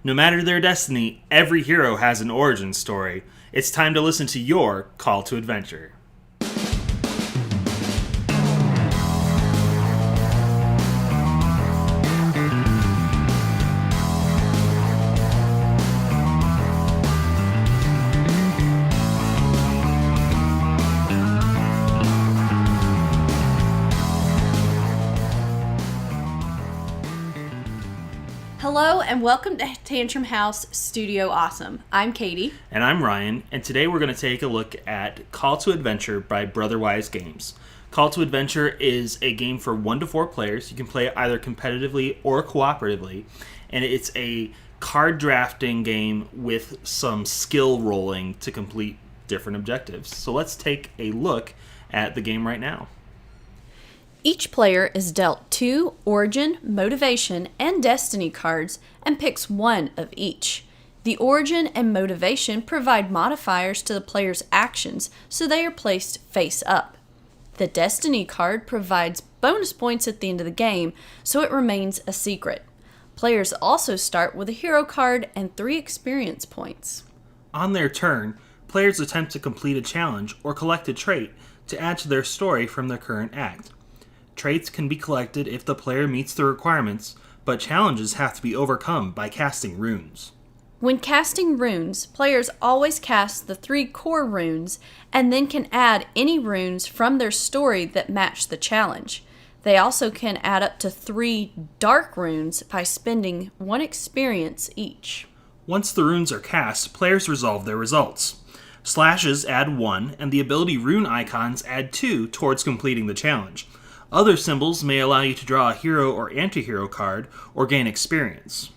No matter their destiny, every hero has an origin story. It's time to listen to your call to adventure. Hello and welcome to Tantrum House Studio Awesome. I'm Katie. And I'm Ryan, and today we're going to take a look at Call to Adventure by Brotherwise Games. Call to Adventure is a game for 1 to 4 players. You can play it either competitively or cooperatively, and it's a card drafting game with some skill rolling to complete different objectives. So let's take a look at the game right now. Each player is dealt 2 Origin, Motivation, and Destiny cards and picks 1 of each. The Origin and Motivation provide modifiers to the player's actions, so they are placed face up. The Destiny card provides bonus points at the end of the game, so it remains a secret. Players also start with a hero card and 3 experience points. On their turn, players attempt to complete a challenge or collect a trait to add to their story from their current act. Traits can be collected if the player meets the requirements, but challenges have to be overcome by casting runes. When casting runes, players always cast the 3 core runes and then can add any runes from their story that match the challenge. They also can add up to 3 dark runes by spending 1 experience each. Once the runes are cast, players resolve their results. Slashes add 1, and the ability rune icons add 2 towards completing the challenge. Other symbols may allow you to draw a hero or anti-hero card or gain experience.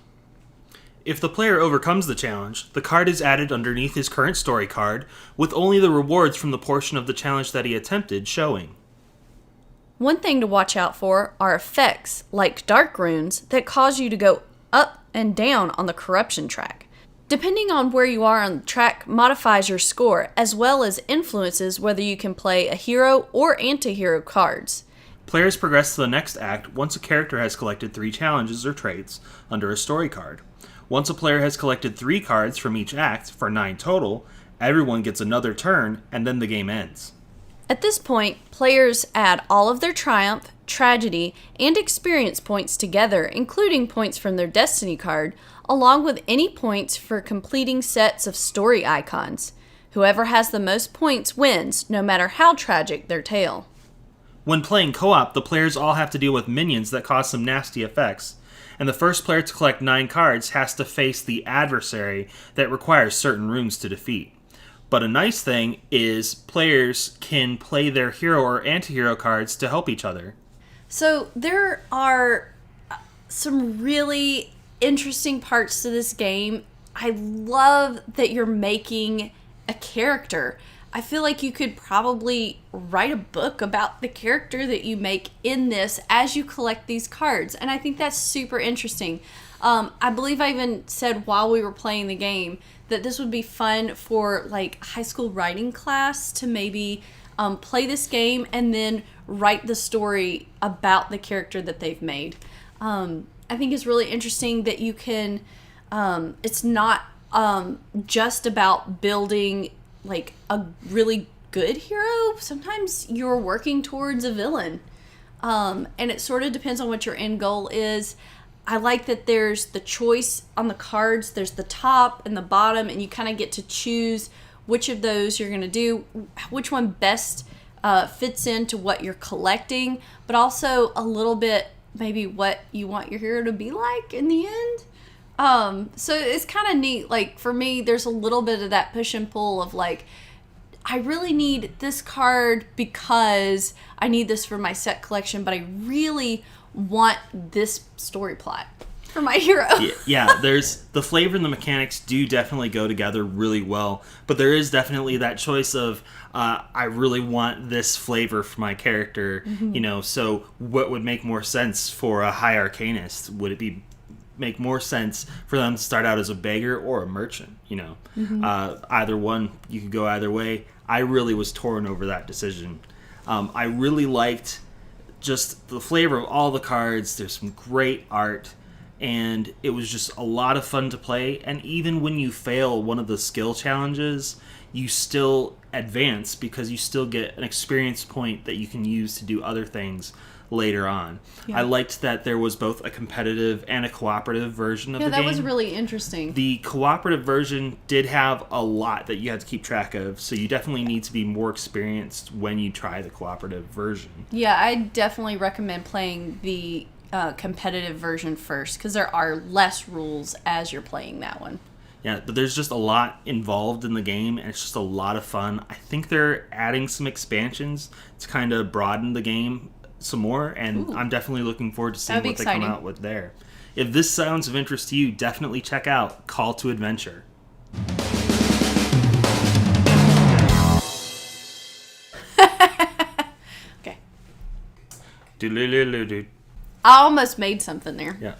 If the player overcomes the challenge, the card is added underneath his current story card, with only the rewards from the portion of the challenge that he attempted showing. One thing to watch out for are effects, like dark runes, that cause you to go up and down on the corruption track. Depending on where you are on the track modifies your score, as well as influences whether you can play a hero or anti-hero cards. Players progress to the next act once a character has collected 3 challenges or traits under a story card. Once a player has collected 3 cards from each act, for 9 total, everyone gets another turn, and then the game ends. At this point, players add all of their triumph, tragedy, and experience points together, including points from their destiny card, along with any points for completing sets of story icons. Whoever has the most points wins, no matter how tragic their tale. When playing co-op, the players all have to deal with minions that cause some nasty effects, and the first player to collect 9 cards has to face the adversary that requires certain runes to defeat. But a nice thing is players can play their hero or anti-hero cards to help each other. So there are some really interesting parts to this game. I love that you're making a character. I feel like you could probably write a book about the character that you make in this as you collect these cards. And I think that's super interesting. I believe I even said while we were playing the game that this would be fun for like high school writing class to maybe play this game and then write the story about the character that they've made. I think it's really interesting that you can, it's not just about building like a really good hero. Sometimes you're working towards a villain. And it sort of depends on what your end goal is. I like that there's the choice on the cards. There's the top and the bottom, and you kind of get to choose which of those you're going to do, which one best fits into what you're collecting, but also a little bit maybe what you want your hero to be like in the end. So it's kind of neat. Like for me, there's a little bit of that push and pull of like, I really need this card because I need this for my set collection, but I really want this story plot for my hero. Yeah, there's the flavor and the mechanics do definitely go together really well, but there is definitely that choice of I really want this flavor for my character, so what would make more sense for a high arcanist? Would it be make more sense for them to start out as a beggar or a merchant? Either one, you could go either way. I really was torn over that decision. I really liked just the flavor of all the cards. There's some great art, and it was just a lot of fun to play. And even when you fail one of the skill challenges, you still advance because you still get an experience point that you can use to do other things later on. Yeah. I liked that there was both a competitive and a cooperative version of the game. Yeah, that was really interesting. The cooperative version did have a lot that you had to keep track of, so you definitely need to be more experienced when you try the cooperative version. Yeah, I definitely recommend playing the competitive version first, because there are less rules as you're playing that one. Yeah, but there's just a lot involved in the game, and it's just a lot of fun. I think they're adding some expansions to kind of broaden the game some more, and I'm definitely looking forward to seeing what they come out with there. If this sounds of interest to you, definitely check out Call to Adventure. Okay. I I almost made something there. Yeah.